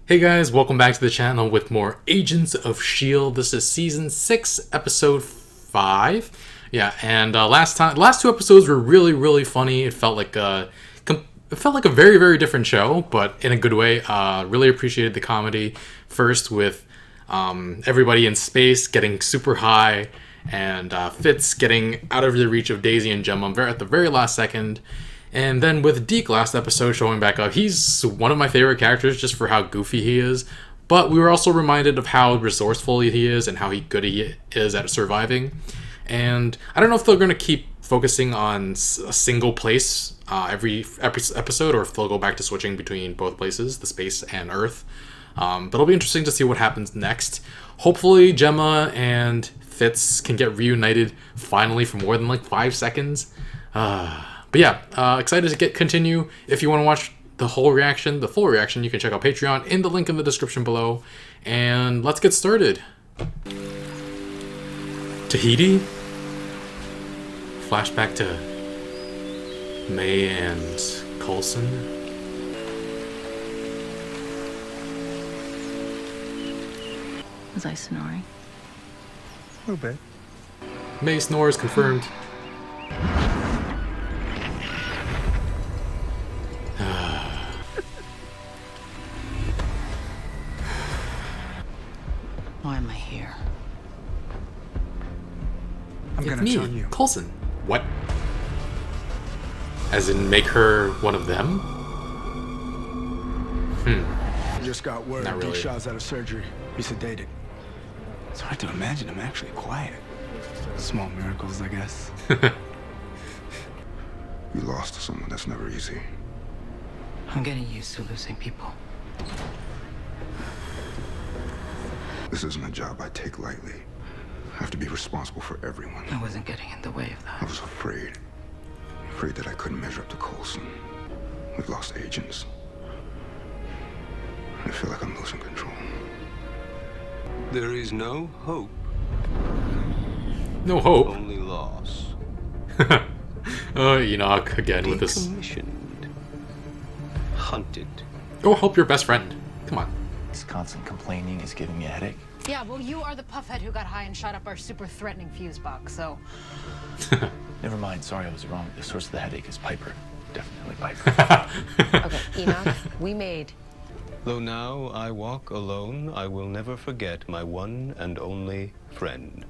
Hey guys, welcome back to the channel with more Agents of S.H.I.E.L.D. This is Season 6, Episode 5. Yeah, and last two episodes were really funny. It felt like a very, very different show, but in a good way. Really appreciated the comedy. First with everybody in space getting super high, and Fitz getting out of the reach of Daisy and Gemma at the very last second. And then with Deke last episode showing back up, he's one of my favorite characters just for how goofy he is. But we were also reminded of how resourceful he is and how good he is at surviving. And I don't know if they're going to keep focusing on a single place every episode, or if they'll go back to switching between both places, the space and Earth. But it'll be interesting to see what happens next. Hopefully Gemma and Fitz can get reunited finally for more than like 5 seconds. But yeah, excited to continue. If you want to watch the full reaction, you can check out Patreon in the link in the description below. And let's get started. Tahiti? Flashback to May and Coulson. Was I snoring? A little bit. May snores confirmed. Why am I here? I'm gonna Me, turn you. Coulson. What? As in make her one of them? Just got word. Not really. Deke Shaw's out of surgery. He's sedated. It's hard to imagine him actually quiet. Small miracles, I guess. You lost someone. That's never easy. I'm getting used to losing people. This isn't a job I take lightly. I have to be responsible for everyone. I wasn't getting in the way of I that. was afraid. Afraid that I couldn't measure up to Coulson. We've lost agents. I feel like I'm losing control. There is no hope, No hope. only loss. Oh, Enoch again with this. Decommissioned. Hunted. Go help your best friend. Come on. This constant complaining is giving me a headache. Yeah, well, you are the puffhead who got high and shot up our super threatening fuse box, so... Never mind, sorry I was wrong. The source of the headache is Piper. Definitely Piper. Okay, Enoch, we made... Though now I walk alone, I will never forget my one and only friend.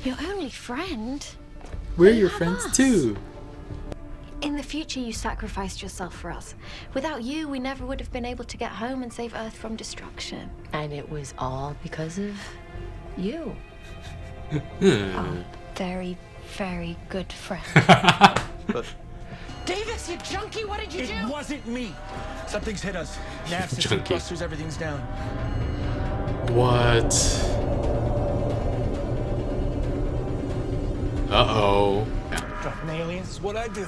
Your only friend? We're your friends too. In the future, you sacrificed yourself for us. Without you, we never would have been able to get home and save Earth from destruction. And it was all because of you. Oh, very, very good friend. But Davis, you junkie, what did you It wasn't me. Something's hit us. Nav system Junkie. clusters, everything's down. What? Uh-oh. Dropping aliens is what I do.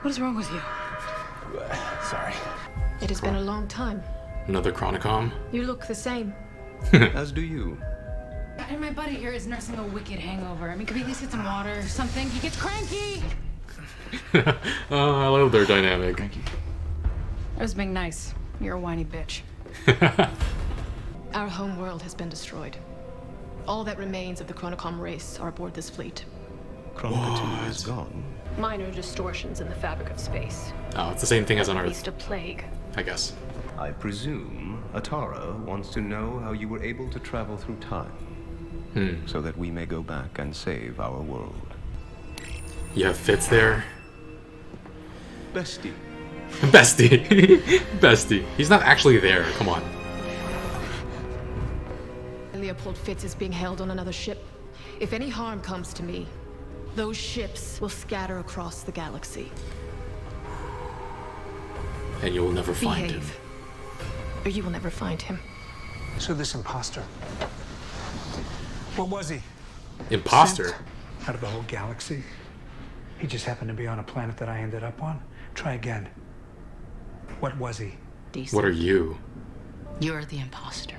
What is wrong with you? Sorry. It has been a long time. Another Chronicom. You look the same. as do you. And my buddy here is nursing a wicked hangover. I mean, could we at least get some water or something? He gets cranky! Oh, I love their dynamic. I was being nice. You're a whiny bitch. Our home world has been destroyed. All that remains of the Chronicom race are aboard this fleet. Chronica 2 is gone. Minor distortions in the fabric of space. Oh, it's the same thing as on At Earth, least a plague. I guess. I presume Atara wants to know how you were able to travel through time. So that we may go back and save our world. You have Fitz there. Bestie. Bestie. Bestie. He's not actually there. Come on. Leopold Fitz is being held on another ship. If any harm comes to me, those ships will scatter across the galaxy. And you will never find him. Behave, or you will never find him. So this imposter. What was he? Imposter. Sent out of the whole galaxy. He just happened to be on a planet that I ended up on. Try again. What was he? Decent. What are you? You're the imposter.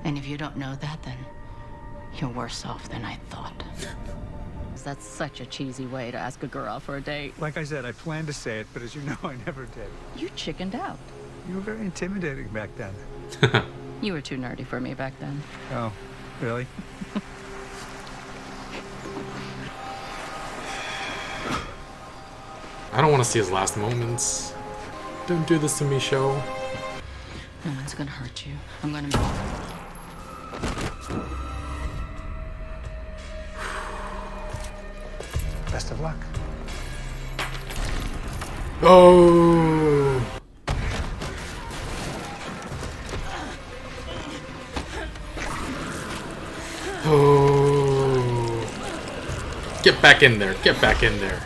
And if you don't know that, then you're worse off than I thought. Guys, that's such a cheesy way to ask a girl out for a date. Like I said, I planned to say it, but as you know, I never did. You chickened out. You were very intimidating back then. You were too nerdy for me back then. Oh, really? I don't want to see his last moments. Don't do this to me, show. No one's gonna hurt you. I'm gonna... Best of luck. Oh! Oh! Get back in there. Get back in there.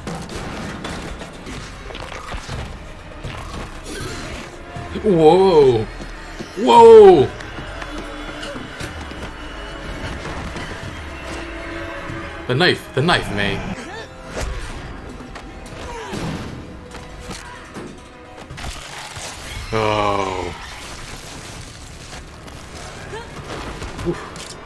Whoa! Whoa! The knife, May. Oh. Oof.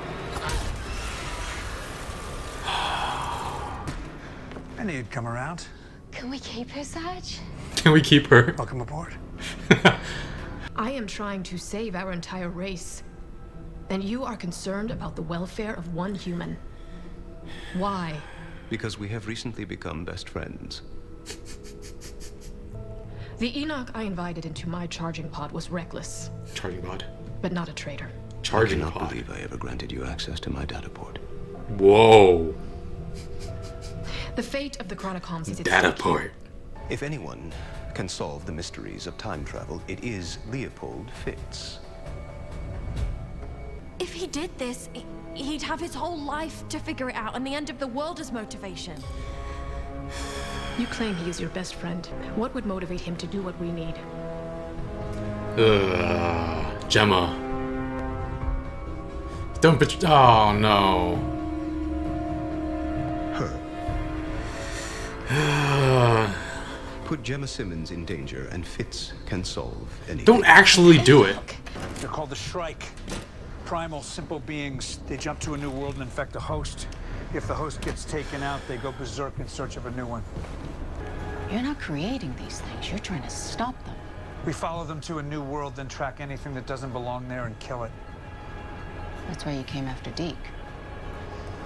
I knew you'd come around. Can we keep her, Sarge? Can we keep her? Welcome aboard. I am trying to save our entire race. And you are concerned about the welfare of one human. Why? Because we have recently become best friends. The Enoch I invited into my charging pod was reckless, Charging pod. but not a traitor. Charging I cannot pod. believe I ever granted you access to my data port. Whoa. The fate of the Chronicoms is at Data stake. port. If anyone can solve the mysteries of time travel, it is Leopold Fitz. If he did this, he'd have his whole life to figure it out, and the end of the world as motivation. You claim he is your best friend. What would motivate him to do what we need? Gemma. Don't betray. Oh no. Her. Put Gemma Simmons in danger, and Fitz can solve anything. Don't actually do it. They're called the Shrike. Primal, simple beings. They jump to a new world and infect a host. If the host gets taken out, they go berserk in search of a new one. You're not creating these things. You're trying to stop them. We follow them to a new world, then track anything that doesn't belong there and kill it. That's why you came after Deke.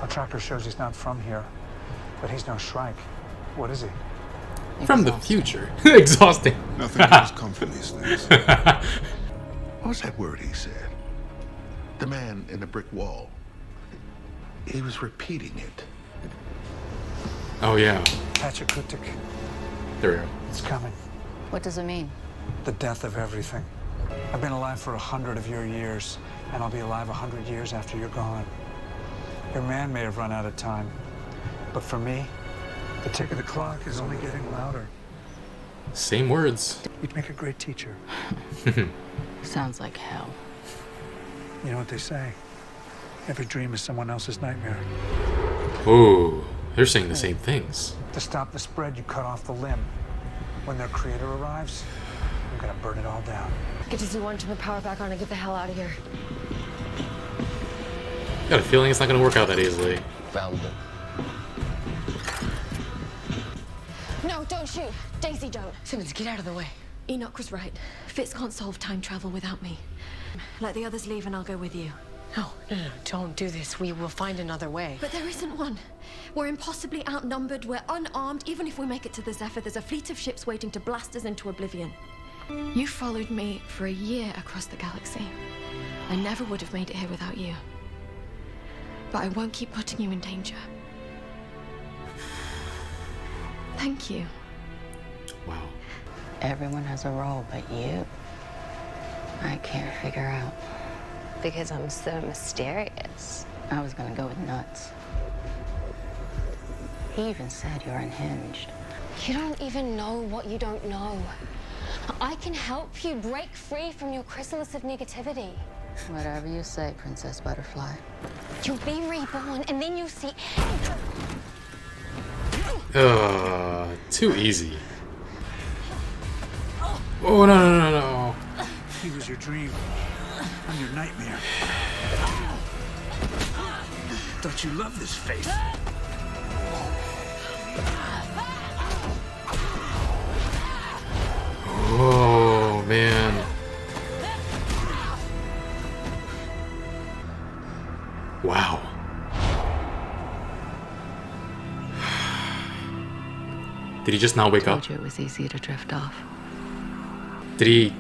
Our tracker shows he's not from here, but he's no Shrike. What is he? From the future. Exhausting. Nothing has come from these things. What was that word he said? The man in the brick wall. He was repeating it. Oh yeah. Pachakutik. There we go. It's coming. What does it mean? The death of everything. I've been alive for 100 of your years, and I'll be alive 100 years after you're gone. Your man may have run out of time, but for me, the tick of the clock is only getting louder. Same words. You'd make a great teacher. Sounds like hell. You know what they say? Every dream is someone else's nightmare. Ooh, they're saying the same things. To stop the spread, you cut off the limb. When their creator arrives, I'm gonna burn it all down. Get to Z1 to put power back on and get the hell out of here. Got a feeling it's not gonna work out that easily. Found them. No, don't shoot. Daisy, don't. Simmons, get out of the way. Enoch was right. Fitz can't solve time travel without me. Let the others leave and I'll go with you. No, don't do this. We will find another way. But there isn't one. We're impossibly outnumbered, we're unarmed. Even if we make it to the Zephyr, there's a fleet of ships waiting to blast us into oblivion. You followed me for a year across the galaxy. I never would have made it here without you. But I won't keep putting you in danger. Thank you. Wow. Everyone has a role, but you, I can't figure out. Because I'm so mysterious. I was gonna go with nuts. He even said you're unhinged. You don't even know what you don't know. I can help you break free from your chrysalis of negativity. Whatever you say, Princess Butterfly. You'll be reborn, and then you'll see. Too easy. Oh, no. He was your dream. I'm your nightmare. Don't you love this face? man. Wow. Did he just not wake up? Told you it was easy to drift off. Did he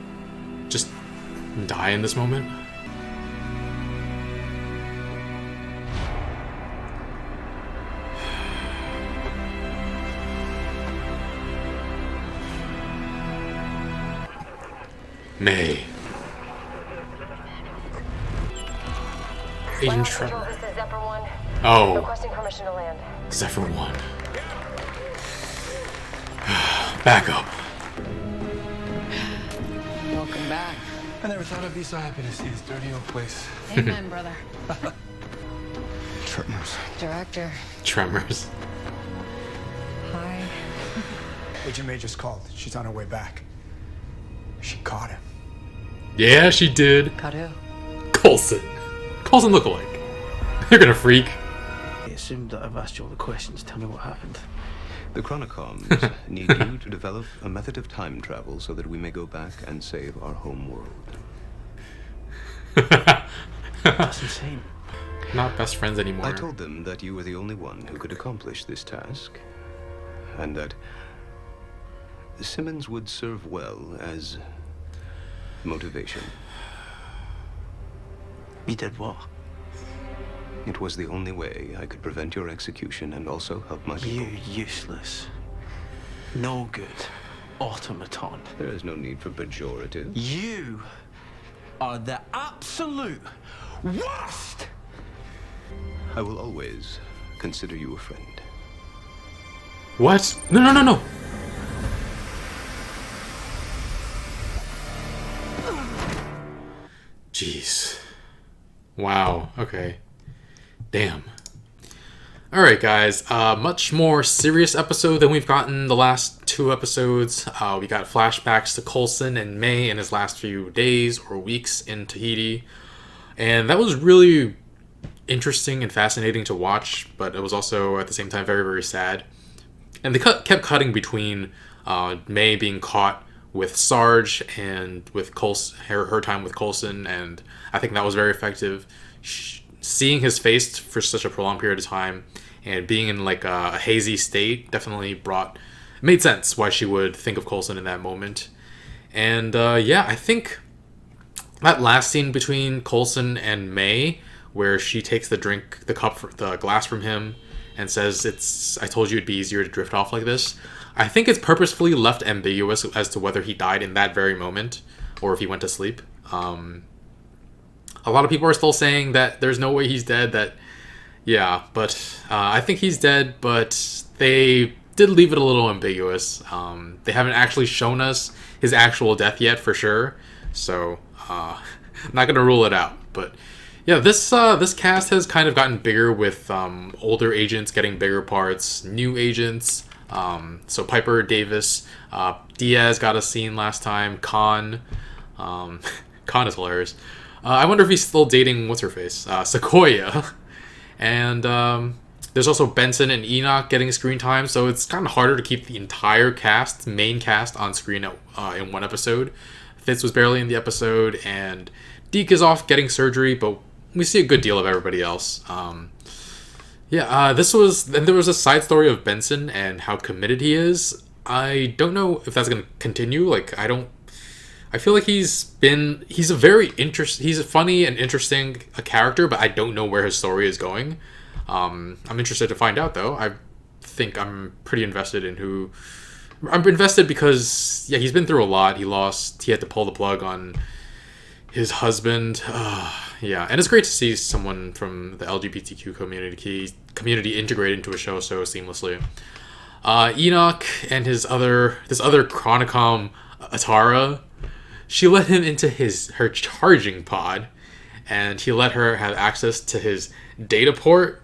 just die in this moment? May. Agent Trevor. This is Zephyr 1. Oh. Requesting permission to land. Zephyr 1. Back up. Welcome back. I never thought I'd be so happy to see this dirty old place. Amen, brother. Tremors. Director. Tremors. Hi. Agent May just called. She's on her way back. She caught him. Yeah, she did. Caught who? Coulson. Coulson lookalike. You're gonna freak. I assumed that I've asked you all the questions. Tell me what happened. The Chronicoms need you to develop a method of time travel so that we may go back and save our home world. That's insane. Not best friends anymore. I told them that you were the only one who could accomplish this task, and that Simmons would serve well as motivation. You did what? It was the only way I could prevent your execution and also help my people. You useless, no good automaton. There is no need for pejorative. You are the absolute worst! I will always consider you a friend. What? No, no, no, no. Jeez. Wow. Okay. Damn. Alright, guys. Much more serious episode than we've gotten the last two episodes. We got flashbacks to Coulson and May in his last few days or weeks in Tahiti. And that was really interesting and fascinating to watch, but it was also, at the same time, very, very sad. And they kept cutting between May being caught with Sarge and with Coulson, her time with Coulson, and I think that was very effective. Seeing his face for such a prolonged period of time and being in like a hazy state definitely made sense why she would think of Coulson in that moment. And yeah, I think that last scene between Coulson and May, where she takes the glass from him and says, I told you it'd be easier to drift off like this. I think it's purposefully left ambiguous as to whether he died in that very moment or if he went to sleep. A lot of people are still saying that there's no way he's dead, but I think he's dead, but they did leave it a little ambiguous. They haven't actually shown us his actual death yet for sure, so I'm not going to rule it out. But yeah, this cast has kind of gotten bigger with older agents getting bigger parts, new agents. So Piper, Davis, Diaz got a scene last time. Khan is hilarious. I wonder if he's still dating what's-her-face, Sequoia. And there's also Benson and Enoch getting screen time, so it's kind of harder to keep the entire main cast on screen in one episode. Fitz was barely in the episode, and Deke is off getting surgery, but we see a good deal of everybody else. There was a side story of Benson and how committed he is. I don't know if that's going to continue. I feel like he's a funny and interesting character, but I don't know where his story is going. I'm interested to find out, though. I think I'm pretty invested I'm invested because, yeah, he's been through a lot. He had to pull the plug on his husband. Yeah, and it's great to see someone from the LGBTQ community integrated into a show so seamlessly. Enoch and this other Chronicom, Atara, she let him into her charging pod, and he let her have access to his data port.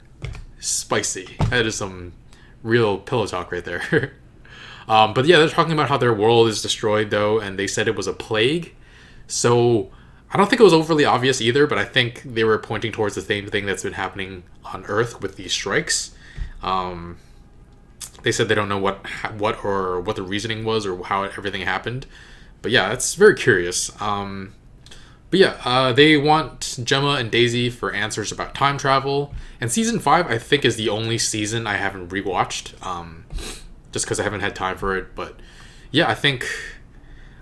Spicy. That is some real pillow talk right there. But yeah, they're talking about how their world is destroyed, though, and they said it was a plague. So I don't think it was overly obvious either, but I think they were pointing towards the same thing that's been happening on Earth with these strikes. They said they don't know what the reasoning was or how everything happened, But yeah, it's very curious. But yeah, they want Gemma and Daisy for answers about time travel. And season 5, I think, is the only season I haven't rewatched, just because I haven't had time for it. But yeah, I think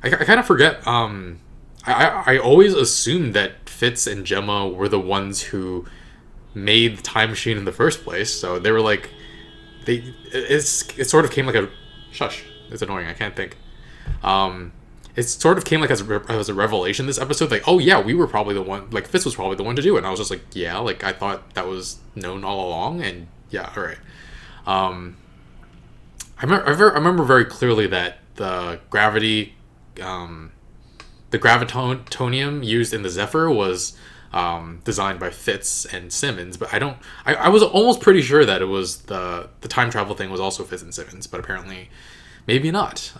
I kind of forget. I always assumed that Fitz and Gemma were the ones who made the time machine in the first place. So they were like, it sort of came like a shush. It's annoying. I can't think. It sort of came like as a revelation this episode. Like, oh yeah, we were probably the one. Like Fitz was probably the one to do it. And I was just like, yeah. Like I thought that was known all along. And yeah, all right. I remember very clearly that the gravitonium used in the Zephyr was designed by Fitz and Simmons, but I was almost pretty sure that it was the time travel thing was also Fitz and Simmons, but apparently maybe not.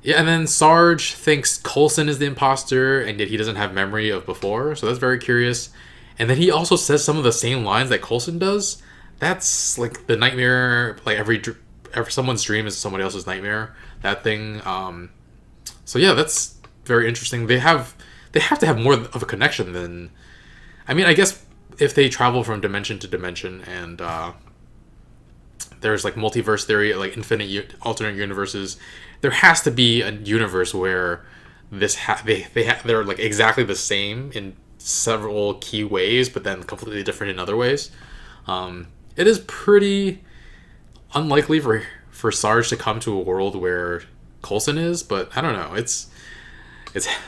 Yeah, and then Sarge thinks Coulson is the imposter and yet he doesn't have memory of before, so that's very curious. And then he also says some of the same lines that Coulson does. That's like the nightmare, like every someone's dream is somebody else's nightmare, that thing. So yeah, that's very interesting. They have to have more of a connection than, I mean, I guess if they travel from dimension to dimension and there's like multiverse theory, like infinite alternate universes, there has to be a universe where they're like exactly the same in several key ways, but then completely different in other ways. It is pretty unlikely for Sarge to come to a world where Coulson is, but I don't know. It's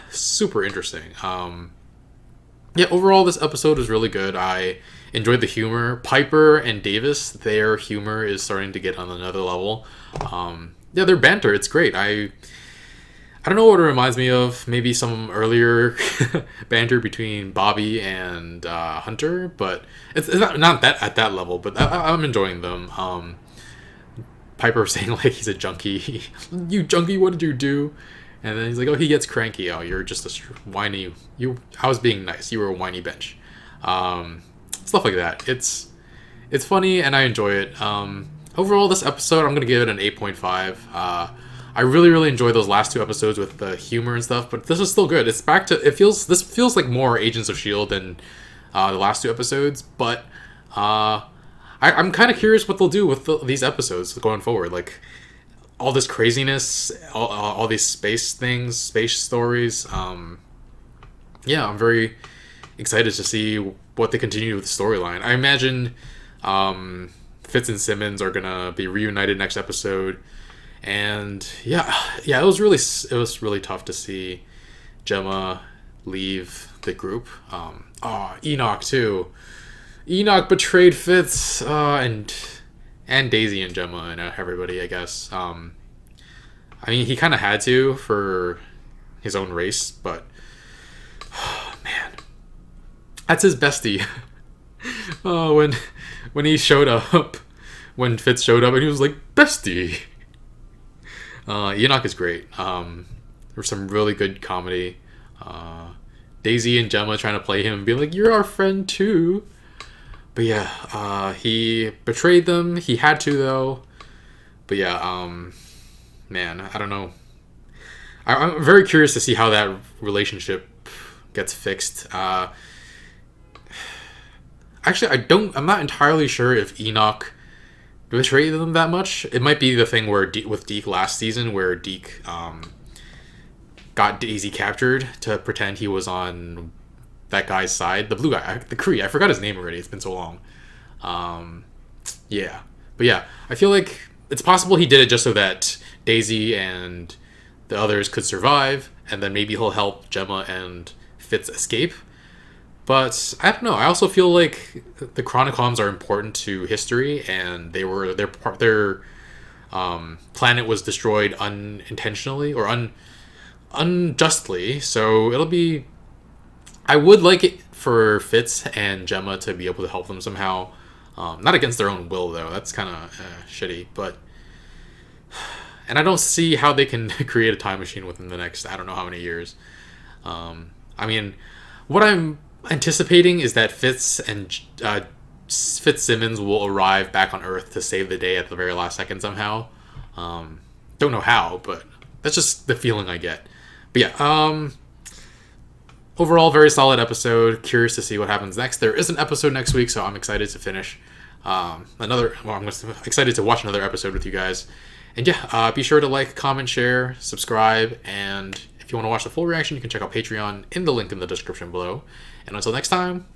super interesting. Yeah, overall this episode was really good. I enjoyed the humor. Piper and Davis, their humor is starting to get on another level. Yeah, their banter, it's great. I don't know what it reminds me of. Maybe some earlier banter between Bobby and Hunter, but it's not that at that level. But I'm enjoying them. Piper saying like he's a junkie. You junkie, what did you do? And then he's like, oh, he gets cranky. Oh, you're just a whiny. I was being nice. You were a whiny bench. Stuff like that. It's funny and I enjoy it. Overall, this episode, I'm gonna give it an 8.5. I really, really enjoyed those last 2 episodes with the humor and stuff, but this is still good. It's back to this feels like more Agents of S.H.I.E.L.D. than the last 2 episodes, but I'm kind of curious what they'll do with these episodes going forward. Like all this craziness, all these space things, space stories. Yeah, I'm very excited to see what they continue with the storyline. I imagine Fitz and Simmons are gonna be reunited next episode, and yeah, it was really tough to see Gemma leave the group. Enoch too. Enoch betrayed Fitz and Daisy and Gemma and everybody, I guess. I mean, he kind of had to for his own race, but man, that's his bestie. When he showed up, when Fitz showed up, and he was like, bestie. Enoch is great. There's some really good comedy. Daisy and Gemma trying to play him and be like, you're our friend too. But yeah, he betrayed them. He had to, though. But yeah, man, I don't know. I'm very curious to see how that relationship gets fixed. Actually, I'm not entirely sure if Enoch betrayed them that much. It might be the thing where with Deke last season, where Deke got Daisy captured to pretend he was on that guy's side, the blue guy, the Kree. I forgot his name already. It's been so long. Yeah, but yeah, I feel like it's possible he did it just so that Daisy and the others could survive, and then maybe he'll help Gemma and Fitz escape. But I don't know. I also feel like the Chronicoms are important to history, and their planet was destroyed unintentionally or unjustly. So it'll be. I would like it for Fitz and Gemma to be able to help them somehow. Not against their own will, though. That's kind of shitty. And I don't see how they can create a time machine within the next, I don't know how many years. I mean, what I'm anticipating is that Fitz Simmons will arrive back on Earth to save the day at the very last second somehow. Don't know how, but That's just the feeling I get. But yeah, overall, very solid episode. Curious to see what happens next. There is an episode next week, so I'm excited to finish I'm excited to watch another episode with you guys. And yeah, be sure to like, comment, share, subscribe, and if you want to watch the full reaction, you can check out Patreon in the link in the description below. And until next time,